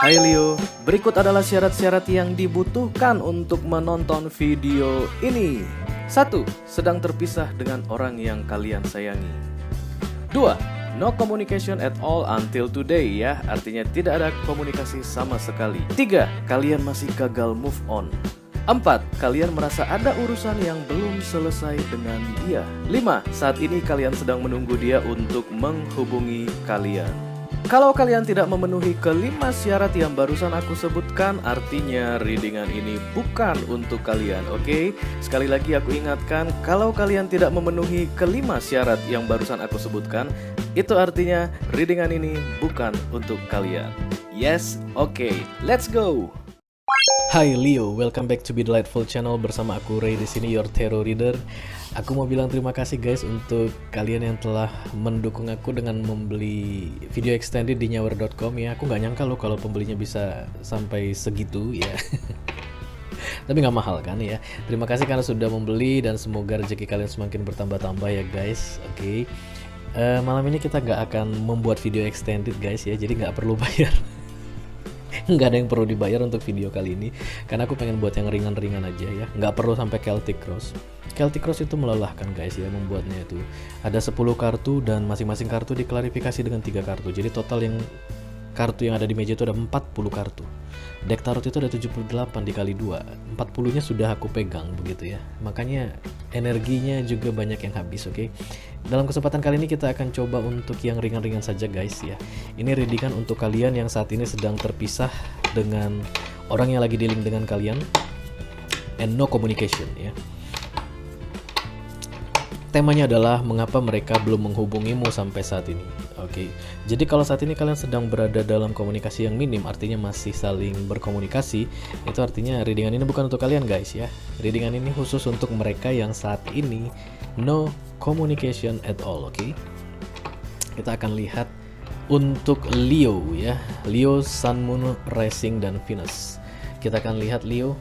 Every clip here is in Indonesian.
Hai Leo, berikut adalah syarat-syarat yang dibutuhkan untuk menonton video ini. 1. Sedang terpisah dengan orang yang kalian sayangi. 2. No communication at all until today ya, artinya tidak ada komunikasi sama sekali. 3. Kalian masih gagal move on. 4. Kalian merasa ada urusan yang belum selesai dengan dia. 5. Saat ini kalian sedang menunggu dia untuk menghubungi kalian. Kalau kalian tidak memenuhi kelima syarat yang barusan aku sebutkan, artinya readingan ini bukan untuk kalian, oke? Sekali lagi aku ingatkan, kalau kalian tidak memenuhi kelima syarat yang barusan aku sebutkan, itu artinya readingan ini bukan untuk kalian. Yes, oke, let's go! Hai Leo, welcome back to Be Delightful Channel bersama aku Ray di sini, your tarot reader. Aku mau bilang terima kasih guys untuk kalian yang telah mendukung aku dengan membeli video extended di nyawer.com ya. Aku nggak nyangka loh kalau pembelinya bisa sampai segitu ya. Tapi nggak mahal kan ya. Terima kasih karena sudah membeli dan semoga rezeki kalian semakin bertambah-tambah ya guys. Oke. Malam ini kita nggak akan membuat video extended guys ya, jadi nggak perlu bayar. Nggak ada yang perlu dibayar untuk video kali ini karena aku pengen buat yang ringan-ringan aja ya, nggak perlu sampai Celtic Cross. Celtic Cross itu melelahkan guys ya, membuatnya itu ada 10 kartu dan masing-masing kartu diklarifikasi dengan 3 kartu, jadi total yang kartu yang ada di meja itu ada 40 kartu. Deck tarot itu ada 78 dikali 2, 40 nya sudah aku pegang begitu ya, makanya energinya juga banyak yang habis. Oke. Dalam kesempatan kali ini kita akan coba untuk yang ringan-ringan saja guys ya. Ini readingan untuk kalian yang saat ini sedang terpisah dengan orang yang lagi dealing dengan kalian and no communication ya. Temanya adalah mengapa mereka belum menghubungimu sampai saat ini. Oke. Jadi kalau saat ini kalian sedang berada dalam komunikasi yang minim, artinya masih saling berkomunikasi, itu artinya readingan ini bukan untuk kalian guys ya. Readingan ini khusus untuk mereka yang saat ini no communication at all, oke? Kita akan lihat untuk Leo ya. Leo, Sun, Moon, Rising, dan Venus. Kita akan lihat Leo.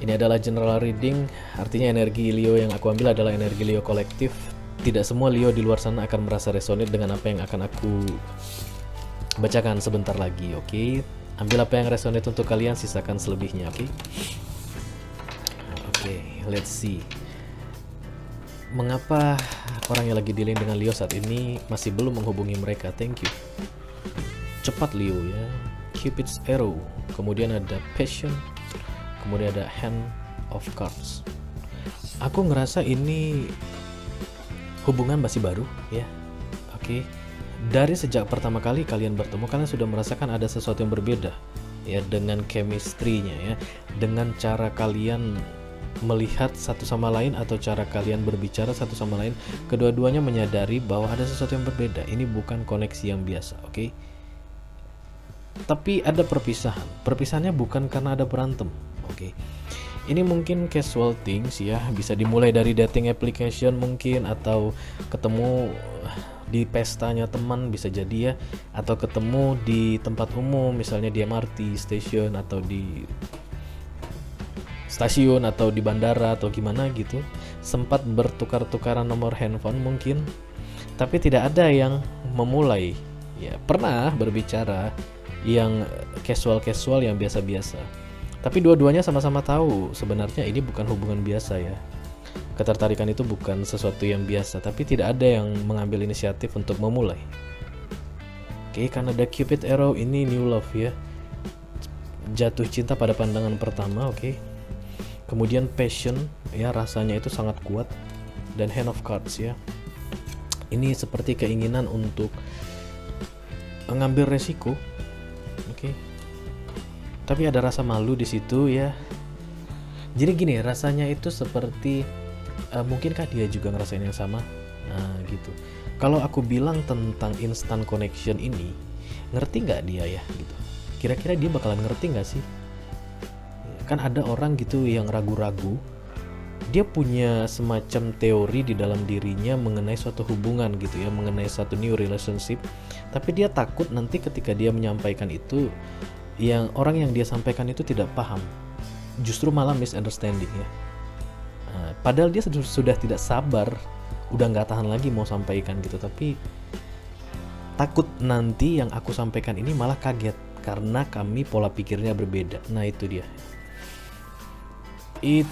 Ini adalah general reading, artinya energi Leo yang aku ambil adalah energi Leo kolektif. Tidak semua Leo di luar sana akan merasa resonate dengan apa yang akan aku bacakan sebentar lagi, oke? Ambil apa yang resonate untuk kalian, sisakan selebihnya, oke? Oke, let's see. Mengapa orang yang lagi dealing dengan Leo saat ini masih belum menghubungi mereka? Thank you. Cepat Leo ya. Cupid's arrow, kemudian ada passion, kemudian ada hand of cards. Aku ngerasa ini hubungan masih baru ya. Oke. Dari sejak pertama kali kalian bertemu, kalian sudah merasakan ada sesuatu yang berbeda ya, dengan chemistry-nya ya, dengan cara kalian melihat satu sama lain atau cara kalian berbicara satu sama lain. Kedua-duanya menyadari bahwa ada sesuatu yang berbeda. Ini bukan koneksi yang biasa, oke? Tapi ada perpisahan. Perpisahannya bukan karena ada berantem, oke? Ini mungkin casual things ya, bisa dimulai dari dating application mungkin, atau ketemu di pestanya teman bisa jadi ya, atau ketemu di tempat umum misalnya di MRT station atau di stasiun atau di bandara atau gimana gitu. Sempat bertukar-tukaran nomor handphone mungkin, tapi tidak ada yang memulai ya. Pernah berbicara yang casual yang biasa-biasa, tapi dua-duanya sama-sama tahu sebenarnya ini bukan hubungan biasa ya. Ketertarikan itu bukan sesuatu yang biasa, tapi tidak ada yang mengambil inisiatif untuk memulai. Oke, karena ada Cupid arrow, ini new love ya, jatuh cinta pada pandangan pertama, oke. Kemudian passion ya, rasanya itu sangat kuat, dan hand of cards ya, ini seperti keinginan untuk mengambil resiko. Oke. Tapi ada rasa malu di situ ya. Jadi gini, rasanya itu seperti mungkinkah dia juga ngerasain yang sama? Nah, gitu. Kalau aku bilang tentang instant connection ini, ngerti nggak dia ya gitu. Kira-kira dia bakalan ngerti nggak sih? Kan ada orang gitu yang ragu-ragu. Dia punya semacam teori di dalam dirinya mengenai suatu hubungan gitu ya, mengenai satu new relationship, tapi dia takut nanti ketika dia menyampaikan itu, yang orang yang dia sampaikan itu tidak paham, justru malah misunderstanding ya. Padahal dia sudah tidak sabar, udah nggak tahan lagi mau sampaikan gitu, tapi takut nanti yang aku sampaikan ini malah kaget karena kami pola pikirnya berbeda. Nah itu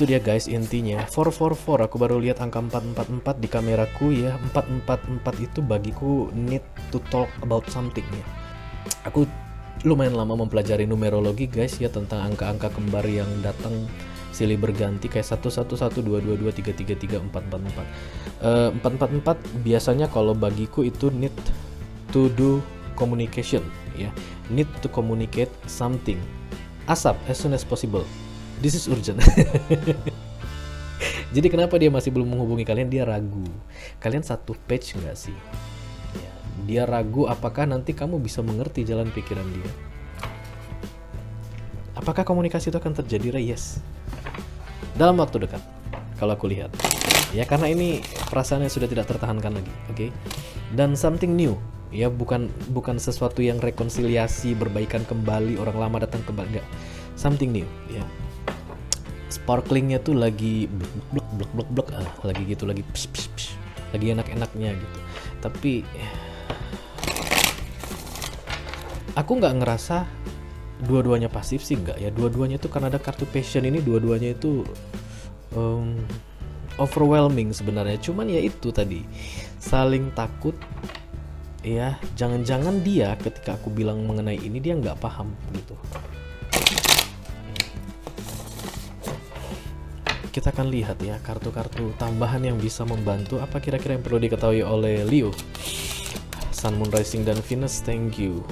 dia guys intinya. 444, aku baru lihat angka 444 di kameraku ya. 444 itu bagiku need to talk about something ya. Aku lumayan lama mempelajari numerologi guys ya, tentang angka-angka kembar yang datang silih berganti kayak 111, 222, 333, 444. 444 biasanya kalau bagiku itu need to do communication ya, need to communicate something ASAP, as soon as possible, this is urgent. Jadi kenapa dia masih belum menghubungi kalian? Dia ragu, kalian satu page nggak sih ya, dia ragu apakah nanti kamu bisa mengerti jalan pikiran dia, apakah komunikasi itu akan terjadi. Yes, dalam waktu dekat kalau aku lihat ya, karena ini perasaannya sudah tidak tertahankan lagi. Oke. Dan something new ya, bukan sesuatu yang rekonsiliasi, berbaikan kembali, orang lama datang kembali, enggak, something new ya. Sparklingnya tuh lagi blok lagi gitu, lagi lagi enak-enaknya gitu. Tapi aku nggak ngerasa dua-duanya pasif sih, enggak ya. Dua-duanya tuh karena ada kartu passion ini, dua-duanya itu overwhelming sebenarnya. Cuman ya itu tadi, saling takut ya. Jangan-jangan dia ketika aku bilang mengenai ini dia nggak paham gitu. Kita akan lihat ya kartu-kartu tambahan yang bisa membantu. Apa kira-kira yang perlu diketahui oleh Leo? Sun, Moon, Rising, dan Venus. Thank you.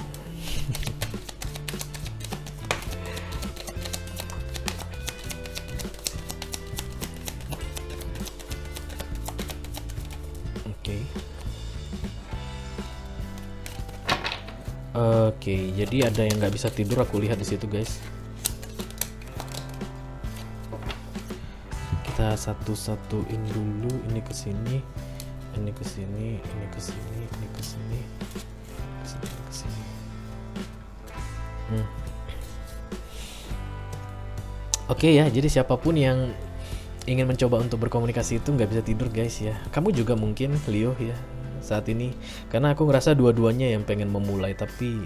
Oke, jadi ada yang nggak bisa tidur, aku lihat di situ guys. Kita satu-satuin dulu, ini ke sini, ini ke sini, ini ke sini, ini ke sini, ke sini. Oke ya, jadi siapapun yang ingin mencoba untuk berkomunikasi itu nggak bisa tidur guys ya. Kamu juga mungkin Leo ya saat ini, karena aku ngerasa dua-duanya yang pengen memulai tapi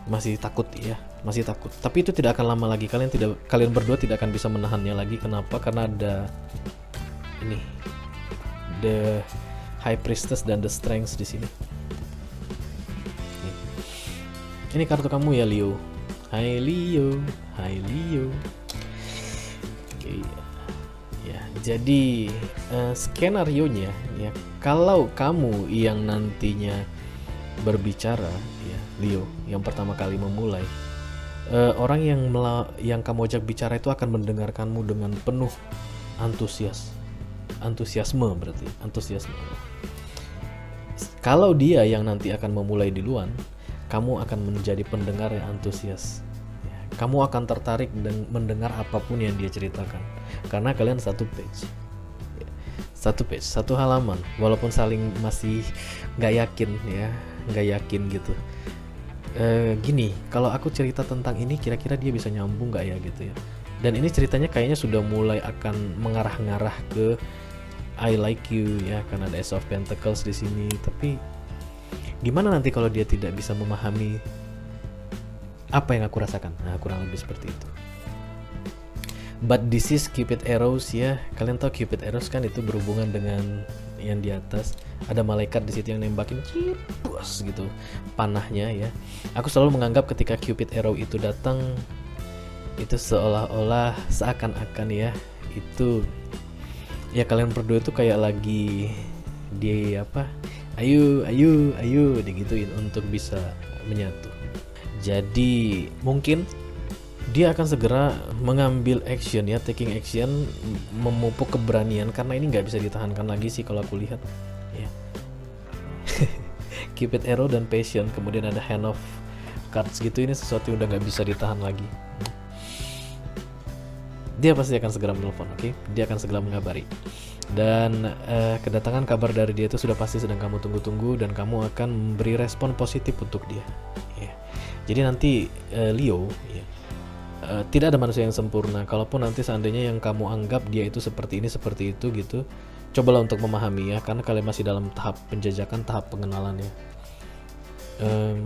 masih takut ya, masih takut. Tapi itu tidak akan lama lagi, kalian berdua tidak akan bisa menahannya lagi. Kenapa? Karena ada ini, the High Priestess dan the Strength di sini. Ini kartu kamu ya Leo. Hai Leo, hai Leo. Oke. Ya, jadi skenario-nya ya, kalau kamu yang nantinya berbicara ya Leo, yang pertama kali memulai, orang yang kamu ajak bicara itu akan mendengarkanmu dengan penuh antusiasme berarti antusiasme. Kalau dia yang nanti akan memulai duluan, kamu akan menjadi pendengar yang antusias. Kamu akan tertarik dan mendengar apapun yang dia ceritakan, karena kalian satu page, satu halaman, walaupun saling masih nggak yakin gitu. Gini, kalau aku cerita tentang ini, kira-kira dia bisa nyambung nggak ya gitu ya. Dan ini ceritanya kayaknya sudah mulai akan mengarah-ngarah ke I like you ya, karena ada Ace of Pentacles di sini. Tapi gimana nanti kalau dia tidak bisa memahami apa yang aku rasakan? Nah, kurang lebih seperti itu. But this is Cupid Arrows ya. Kalian tahu Cupid Arrows kan itu berhubungan dengan yang di atas. Ada malaikat di situ yang nembakin bos gitu panahnya ya. Aku selalu menganggap ketika Cupid Arrow itu datang, itu seolah-olah seakan-akan ya, itu ya kalian berdua itu kayak lagi di apa? Ayo digituin untuk bisa menyatu. Jadi mungkin dia akan segera mengambil action ya, taking action, memupuk keberanian, karena ini nggak bisa ditahankan lagi sih kalau aku lihat ya. Cupid Arrow dan Passion, kemudian ada Hand of Cards gitu, ini sesuatu yang udah nggak bisa ditahan lagi. Dia pasti akan segera menelpon, oke? Dia akan segera mengabari. Dan kedatangan kabar dari dia itu sudah pasti sedang kamu tunggu-tunggu, dan kamu akan memberi respon positif untuk dia ya. Jadi nanti Leo ya, tidak ada manusia yang sempurna. Kalaupun nanti seandainya yang kamu anggap dia itu seperti ini seperti itu gitu, cobalah untuk memahami ya, karena kalian masih dalam tahap penjajakan, tahap pengenalan ya.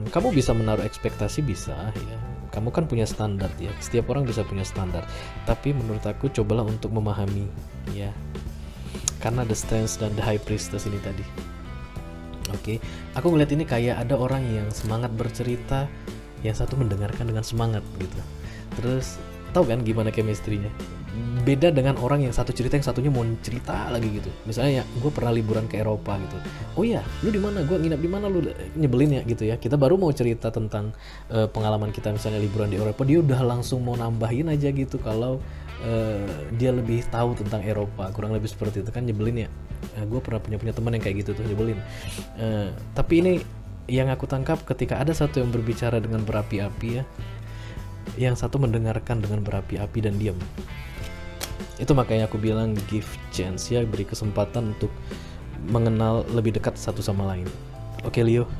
Kamu bisa menaruh ekspektasi, bisa ya. Kamu kan punya standar ya. Setiap orang bisa punya standar. Tapi menurut aku cobalah untuk memahami ya. Karena the strength dan the high priestess ini tadi. Oke, aku ngeliat ini kayak ada orang yang semangat bercerita, yang satu mendengarkan dengan semangat gitu. Terus tahu kan gimana chemistry-nya? Beda dengan orang yang satu cerita, yang satunya mau cerita lagi gitu. Misalnya ya, gue pernah liburan ke Eropa gitu. Oh iya, lu di mana? Gue nginap di mana? Lu nyebelin ya gitu ya. Kita baru mau cerita tentang pengalaman kita misalnya liburan di Eropa, dia udah langsung mau nambahin aja gitu kalau dia lebih tahu tentang Eropa, kurang lebih seperti itu kan, nyebelin ya. Gue pernah punya teman yang kayak gitu tuh, nyebelin. Tapi ini yang aku tangkap ketika ada satu yang berbicara dengan berapi-api ya, yang satu mendengarkan dengan berapi-api dan diam. Itu makanya aku bilang give chance ya, beri kesempatan untuk mengenal lebih dekat satu sama lain. Oke Leo,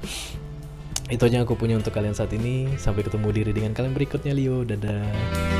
itu aja yang aku punya untuk kalian saat ini. Sampai ketemu di readingan kalian berikutnya Leo, dadah.